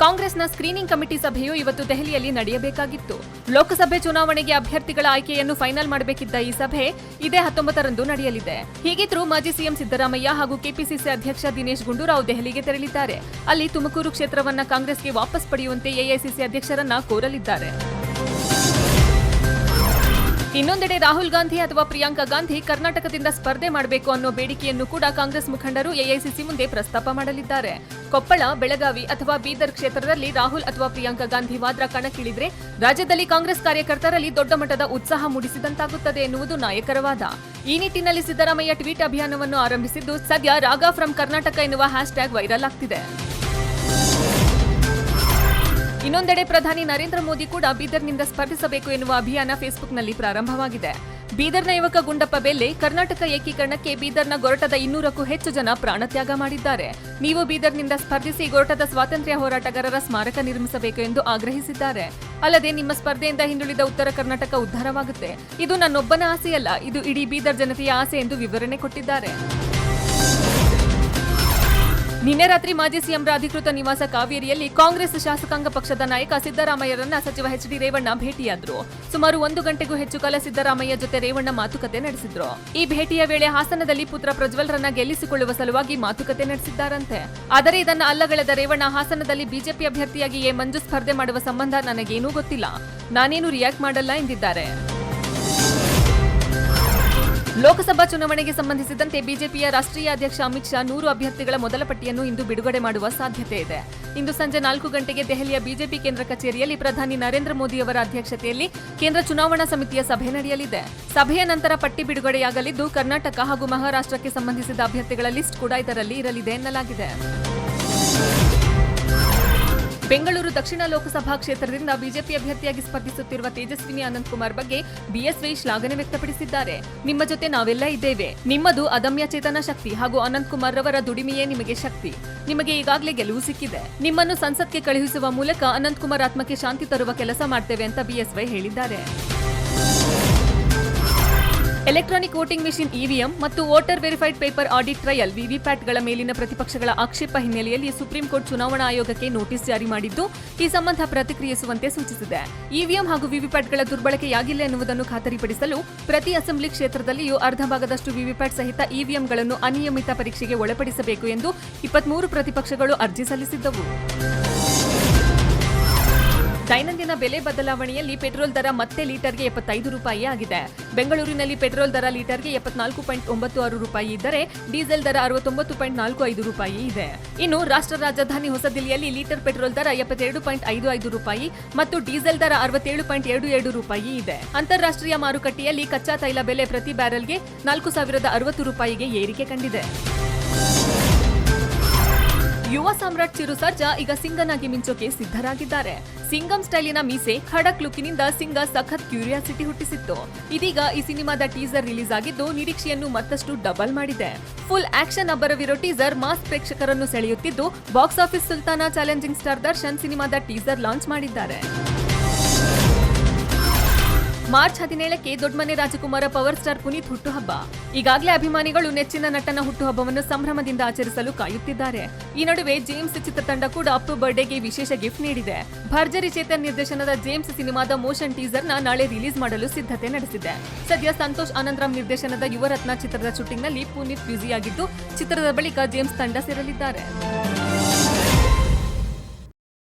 ಕಾಂಗ್ರೆಸ್ನ screening committee ಸಭೆಯು ಇವತ್ತು ದೆಹಲಿಯಲ್ಲಿ ನಡೆಯಬೇಕಾಗಿತ್ತು. ಲೋಕಸಭೆ ಚುನಾವಣೆಗೆ ಅಭ್ಯರ್ಥಿಗಳ ಆಯ್ಕೆಯನ್ನು ಫೈನಲ್ ಮಾಡಬೇಕಿದ್ದ ಈ ಸಭೆ ಇದೇ 19ರಂದು ನಡೆಯಲಿದೆ. ಹೀಗಿದ್ರೂ ಮಾಜಿ ಸಿಎಂ ಸಿದ್ದರಾಮಯ್ಯ ಹಾಗೂ ಕೆಪಿಸಿಸಿ ಅಧ್ಯಕ್ಷ ದಿನೇಶ್ ಗುಂಡೂರಾವ್ ದೆಹಲಿಗೆ ತೆರಳಿದ್ದಾರೆ. ಅಲ್ಲಿ ತುಮಕೂರು ಕ್ಷೇತ್ರವನ್ನ ಕಾಂಗ್ರೆಸ್ಗೆ ವಾಪಸ್ ಪಡೆಯುವಂತೆ ಎಐಸಿಸಿ ಅಧ್ಯಕ್ಷರನ್ನ ಕೋರಲಿದ್ದಾರೆ. ಇನ್ನೊಂದೆಡೆ ರಾಹುಲ್ ಗಾಂಧಿ ಅಥವಾ ಪ್ರಿಯಾಂಕಾ ಗಾಂಧಿ ಕರ್ನಾಟಕದಿಂದ ಸ್ಪರ್ಧೆ ಮಾಡಬೇಕು ಅನ್ನೋ ಬೇಡಿಕೆಯನ್ನು ಕೂಡ ಕಾಂಗ್ರೆಸ್ ಮುಖಂಡರು ಎಐಸಿಸಿ ಮುಂದೆ ಪ್ರಸ್ತಾಪ ಮಾಡಲಿದ್ದಾರೆ. ಕೊಪ್ಪಳ, ಬೆಳಗಾವಿ ಅಥವಾ ಬೀದರ್ ಕ್ಷೇತ್ರದಲ್ಲಿ ರಾಹುಲ್ ಅಥವಾ ಪ್ರಿಯಾಂಕಾ ಗಾಂಧಿ ವಾದ್ರ ಕಣಕ್ಕಿಳಿದ್ರೆ ರಾಜ್ಯದಲ್ಲಿ ಕಾಂಗ್ರೆಸ್ ಕಾರ್ಯಕರ್ತರಲ್ಲಿ ದೊಡ್ಡ ಮಟ್ಟದ ಉತ್ಸಾಹ ಮೂಡಿಸಿದಂತಾಗುತ್ತದೆ ಎನ್ನುವುದು ನಾಯಕರ ವಾದ. ಈ ನಿಟ್ಟಿನಲ್ಲಿ ಸಿದ್ದರಾಮಯ್ಯ ಟ್ವೀಟ್ ಅಭಿಯಾನವನ್ನು ಆರಂಭಿಸಿದ್ದು ಸದ್ಯ ರಾಗಾ ಫ್ರಮ್ ಕರ್ನಾಟಕ ಎನ್ನುವ ಹ್ಯಾಶ್ಟ್ಯಾಗ್ ವೈರಲ್ ಆಗ್ತಿದೆ. ಇನ್ನೊಂದೆಡೆ ಪ್ರಧಾನಿ ನರೇಂದ್ರ ಮೋದಿ ಕೂಡ ಬೀದರ್ನಿಂದ ಸ್ಪರ್ಧಿಸಬೇಕು ಎನ್ನುವ ಅಭಿಯಾನ ಫೇಸ್ಬುಕ್ನಲ್ಲಿ ಪ್ರಾರಂಭವಾಗಿದೆ. ಬೀದರ್ನ ಯುವಕ ಗುಂಡಪ್ಪ ಬೆಲ್ಲೆ ಕರ್ನಾಟಕ ಏಕೀಕರಣಕ್ಕೆ ಬೀದರ್ನ ಗೊರಟದ 200ಕ್ಕೂ ಹೆಚ್ಚು ಜನ ಪ್ರಾಣತ್ಯಾಗ ಮಾಡಿದ್ದಾರೆ. ನೀವು ಬೀದರ್ನಿಂದ ಸ್ಪರ್ಧಿಸಿ ಗೊರಟದ ಸ್ವಾತಂತ್ರ್ಯ ಹೋರಾಟಗಾರರ ಸ್ಮಾರಕ ನಿರ್ಮಿಸಬೇಕು ಎಂದು ಆಗ್ರಹಿಸಿದ್ದಾರೆ. ಅಲ್ಲದೆ ನಿಮ್ಮ ಸ್ಪರ್ಧೆಯಿಂದ ಹಿಂದುಳಿದ ಉತ್ತರ ಕರ್ನಾಟಕ ಉದ್ಧಾರವಾಗುತ್ತೆ. ಇದು ನನ್ನೊಬ್ಬನ ಆಸೆಯಲ್ಲ, ಇದು ಇಡೀ ಬೀದರ್ ಜನತೆಯ ಆಸೆ ಎಂದು ವಿವರಣೆ ಕೊಟ್ಟಿದ್ದಾರೆ. ನಿನ್ನೆ ರಾತ್ರಿ ಮಾಜಿ ಸಿಎಂರ ಅಧಿಕೃತ ನಿವಾಸ ಕಾವೇರಿಯಲ್ಲಿ ಕಾಂಗ್ರೆಸ್ ಶಾಸಕಾಂಗ ಪಕ್ಷದ ನಾಯಕ ಸಿದ್ದರಾಮಯ್ಯರನ್ನ ಸಚಿವ ಎಚ್.ಡಿ. ರೇವಣ್ಣ ಭೇಟಿಯಾದ್ರು. ಸುಮಾರು 1 ಗಂಟೆಗೂ ಹೆಚ್ಚು ಕಾಲ ಸಿದ್ದರಾಮಯ್ಯ ಜೊತೆ ರೇವಣ್ಣ ಮಾತುಕತೆ ನಡೆಸಿದ್ರು. ಈ ಭೇಟಿಯ ವೇಳೆ ಹಾಸನದಲ್ಲಿ ಪುತ್ರ ಪ್ರಜ್ವಲ್ರನ್ನ ಗೆಲ್ಲಿಸಿಕೊಳ್ಳುವ ಸಲುವಾಗಿ ಮಾತುಕತೆ ನಡೆಸಿದ್ದಾರಂತೆ. ಆದರೆ ಇದನ್ನ ಅಲ್ಲಗಳೆದ ರೇವಣ್ಣ ಹಾಸನದಲ್ಲಿ ಬಿಜೆಪಿ ಅಭ್ಯರ್ಥಿಯಾಗಿ ಮಂಜು ಸ್ಪರ್ಧೆ ಮಾಡುವ ಸಂಬಂಧ ನನಗೇನೂ ಗೊತ್ತಿಲ್ಲ, ನಾನೇನು ರಿಯಾಕ್ಟ್ ಮಾಡಲ್ಲ ಎಂದಿದ್ದಾರೆ. ಲೋಕಸಭಾ ಚುನಾವಣೆಗೆ ಸಂಬಂಧಿಸಿದಂತೆ ಬಿಜೆಪಿಯ ರಾಷ್ಟ್ರೀಯ ಅಧ್ಯಕ್ಷ ಅಮಿತ್ ಶಾ 100 ಅಭ್ಯರ್ಥಿಗಳ ಮೊದಲ ಪಟ್ಟಿಯನ್ನು ಇಂದು ಬಿಡುಗಡೆ ಮಾಡುವ ಸಾಧ್ಯತೆ ಇದೆ. ಇಂದು ಸಂಜೆ 4 ಗಂಟೆಗೆ ದೆಹಲಿಯ ಬಿಜೆಪಿ ಕೇಂದ್ರ ಕಚೇರಿಯಲ್ಲಿ ಪ್ರಧಾನಿ ನರೇಂದ್ರ ಮೋದಿ ಅವರ ಅಧ್ಯಕ್ಷತೆಯಲ್ಲಿ ಕೇಂದ್ರ ಚುನಾವಣಾ ಸಮಿತಿಯ ಸಭೆ ನಡೆಯಲಿದೆ. ಸಭೆಯ ನಂತರ ಪಟ್ಟಿ ಬಿಡುಗಡೆಯಾಗಲಿದ್ದು ಕರ್ನಾಟಕ ಹಾಗೂ ಮಹಾರಾಷ್ಟ್ರಕ್ಕೆ ಸಂಬಂಧಿಸಿದ ಅಭ್ಯರ್ಥಿಗಳ ಲಿಸ್ಟ್ ಕೂಡ ಇದರಲ್ಲಿ ಇರಲಿದೆ ಎನ್ನಲಾಗಿದೆ. ಬೆಂಗಳೂರು ದಕ್ಷಿಣ ಲೋಕಸಭಾ ಕ್ಷೇತ್ರದಿಂದ ಬಿಜೆಪಿ ಅಭ್ಯರ್ಥಿಯಾಗಿ ಸ್ಪರ್ಧಿಸುತ್ತಿರುವ ತೇಜಸ್ವಿನಿ ಅನಂತಕುಮಾರ್ ಬಗ್ಗೆ ಬಿಎಸ್ವೈ ಶ್ಲಾಘನೆ ವ್ಯಕ್ತಪಡಿಸಿದ್ದಾರೆ. ನಿಮ್ಮ ಜೊತೆ ನಾವೆಲ್ಲ ಇದ್ದೇವೆ. ನಿಮ್ಮದು ಅದಮ್ಯ ಚೇತನ ಶಕ್ತಿ ಹಾಗೂ ಅನಂತಕುಮಾರ್ ರವರ ದುಡಿಮೆಯೇ ನಿಮಗೆ ಶಕ್ತಿ. ನಿಮಗೆ ಈಗಾಗಲೇ ಗೆಲುವು ಸಿಕ್ಕಿದೆ. ನಿಮ್ಮನ್ನು ಸಂಸತ್ಗೆ ಕಳುಹಿಸುವ ಮೂಲಕ ಅನಂತಕುಮಾರ್ ಆತ್ಮಕ್ಕೆ ಶಾಂತಿ ತರುವ ಕೆಲಸ ಮಾಡ್ತೇವೆ ಅಂತ ಬಿಎಸ್ವೈ ಹೇಳಿದ್ದಾರೆ. ಎಲೆಕ್ಟ್ರಾನಿಕ್ ವೋಟಿಂಗ್ ಮೆಷಿನ್ ಇವಿಎಂ ಮತ್ತು voter verified paper audit trail ವಿವಿಪ್ಯಾಟ್ಗಳ ಮೇಲಿನ ಪ್ರತಿಪಕ್ಷಗಳ ಆಕ್ಷೇಪ ಹಿನ್ನೆಲೆಯಲ್ಲಿ ಸುಪ್ರೀಂ ಕೋರ್ಟ್ ಚುನಾವಣಾ ಆಯೋಗಕ್ಕೆ ನೋಟಿಸ್ ಜಾರಿ ಮಾಡಿದ್ದು ಈ ಸಂಬಂಧ ಪ್ರತಿಕ್ರಿಯಿಸುವಂತೆ ಸೂಚಿಸಿದೆ. ಇವಿಎಂ ಹಾಗೂ ವಿವಿಪ್ಯಾಟ್ಗಳ ದುರ್ಬಳಕೆಯಾಗಿಲ್ಲ ಎನ್ನುವುದನ್ನು ಖಾತರಿಪಡಿಸಲು ಪ್ರತಿ ಅಸೆಂಬ್ಲಿ ಕ್ಷೇತ್ರದಲ್ಲಿಯೂ ಅರ್ಧ ಭಾಗದಷ್ಟು ವಿವಿಪ್ಯಾಟ್ ಸಹಿತ ಇವಿಎಂಗಳನ್ನು ಅನಿಯಮಿತ ಪರೀಕ್ಷೆಗೆ ಒಳಪಡಿಸಬೇಕು ಎಂದು 23 ಪ್ರತಿಪಕ್ಷಗಳು ಅರ್ಜಿ ಸಲ್ಲಿಸಿದ್ದವು. ದೈನಂದಿನ ಬೆಲೆ ಬದಲಾವಣೆಯಲ್ಲಿ ಪೆಟ್ರೋಲ್ ದರ ಮತ್ತೆ ಲೀಟರ್ಗೆ 75 ರೂಪಾಯಿ ಆಗಿದೆ. ಬೆಂಗಳೂರಿನಲ್ಲಿ ಪೆಟ್ರೋಲ್ ದರ ಲೀಟರ್ಗೆ 74.96 ರೂಪಾಯಿ ಇದ್ದರೆ ಡೀಸೆಲ್ ದರ 69.45 ರೂಪಾಯಿ ಇದೆ. ಇನ್ನು ರಾಷ್ಟ್ರ ರಾಜಧಾನಿ ಹೊಸದಿಲ್ಲಿಯಲ್ಲಿ ಲೀಟರ್ ಪೆಟ್ರೋಲ್ ದರ 72.55 ರೂಪಾಯಿ ಮತ್ತು ಡೀಸೆಲ್ ದರ 67.77 ರೂಪಾಯಿ ಇದೆ. ಅಂತಾರಾಷ್ಟ್ರೀಯ ಮಾರುಕಟ್ಟೆಯಲ್ಲಿ ಕಚ್ಚಾ ತೈಲ ಬೆಲೆ ಪ್ರತಿ ಬ್ಯಾರೆಲ್ಗೆ 4060 ರೂಪಾಯಿಗೆ ಏರಿಕೆ ಕಂಡಿದೆ. ಯುವ ಸಾಮ್ರಾಟ್ ಚಿರು ಸರ್ಜಾ ಈಗ ಸಿಂಗನಾಗಿ ಮಿಂಚೋಕೆ ಸಿದ್ಧರಾಗಿದ್ದಾರೆ. ಸಿಂಗಂ ಸ್ಟೈಲಿನ ಮೀಸೆ, ಖಡಕ್ ಲುಕ್ಕಿನಿಂದ ಸಿಂಗ ಸಖತ್ ಕ್ಯೂರಿಯಾಸಿಟಿ ಹುಟ್ಟಿಸಿತ್ತು. ಇದೀಗ ಈ ಸಿನಿಮಾದ ಟೀಸರ್ ರಿಲೀಸ್ ಆಗಿದ್ದು ನಿರೀಕ್ಷೆಯನ್ನು ಮತ್ತಷ್ಟು ಡಬಲ್ ಮಾಡಿದೆ. ಫುಲ್ ಆಕ್ಷನ್ ಅಬ್ಬರವಿರೋ ಟೀಸರ್ ಮಾಸ್ ಪ್ರೇಕ್ಷಕರನ್ನು ಸೆಳೆಯುತ್ತಿದ್ದು ಬಾಕ್ಸ್ ಆಫೀಸ್ ಸುಲ್ತಾನ ಚಾಲೆಂಜಿಂಗ್ ಸ್ಟಾರ್ ದರ್ಶನ್ ಸಿನಿಮಾದ ಟೀಸರ್ ಲಾಂಚ್ ಮಾಡಿದ್ದಾರೆ. ಮಾರ್ಚ್ 17ಕ್ಕೆ ದೊಡ್ಡಮನೆ ರಾಜಕುಮಾರ ಪವರ್ ಸ್ಟಾರ್ ಪುನೀತ್ ಹುಟ್ಟುಹಬ್ಬ. ಈಗಾಗಲೇ ಅಭಿಮಾನಿಗಳು ನೆಚ್ಚಿನ ನಟನ ಹುಟ್ಟುಹಬ್ಬವನ್ನು ಸಂಭ್ರಮದಿಂದ ಆಚರಿಸಲು ಕಾಯುತ್ತಿದ್ದಾರೆ. ಈ ನಡುವೆ ಜೇಮ್ಸ್ ಚಿತ್ರತಂಡ ಕೂಡ ಅಪ್ಪು ಬರ್ಡೇಗೆ ವಿಶೇಷ ಗಿಫ್ಟ್ ನೀಡಿದೆ. ಭರ್ಜರಿ ಚೇತನ್ ನಿರ್ದೇಶನದ ಜೇಮ್ಸ್ ಸಿನಿಮಾದ ಮೋಷನ್ ಟೀಸರ್ನ ನಾಳೆ ರಿಲೀಸ್ ಮಾಡಲು ಸಿದ್ಧತೆ ನಡೆಸಿದೆ. ಸದ್ಯ ಸಂತೋಷ್ ಆನಂದರಾಮ್ ನಿರ್ದೇಶನದ ಯುವರತ್ನ ಚಿತ್ರದ ಶೂಟಿಂಗ್ನಲ್ಲಿ ಪುನೀತ್ ಬ್ಯುಸಿಯಾಗಿದ್ದು ಚಿತ್ರದ ಬಳಿಕ ಜೇಮ್ಸ್ ತಂಡ ಸೇರಲಿದ್ದಾರೆ.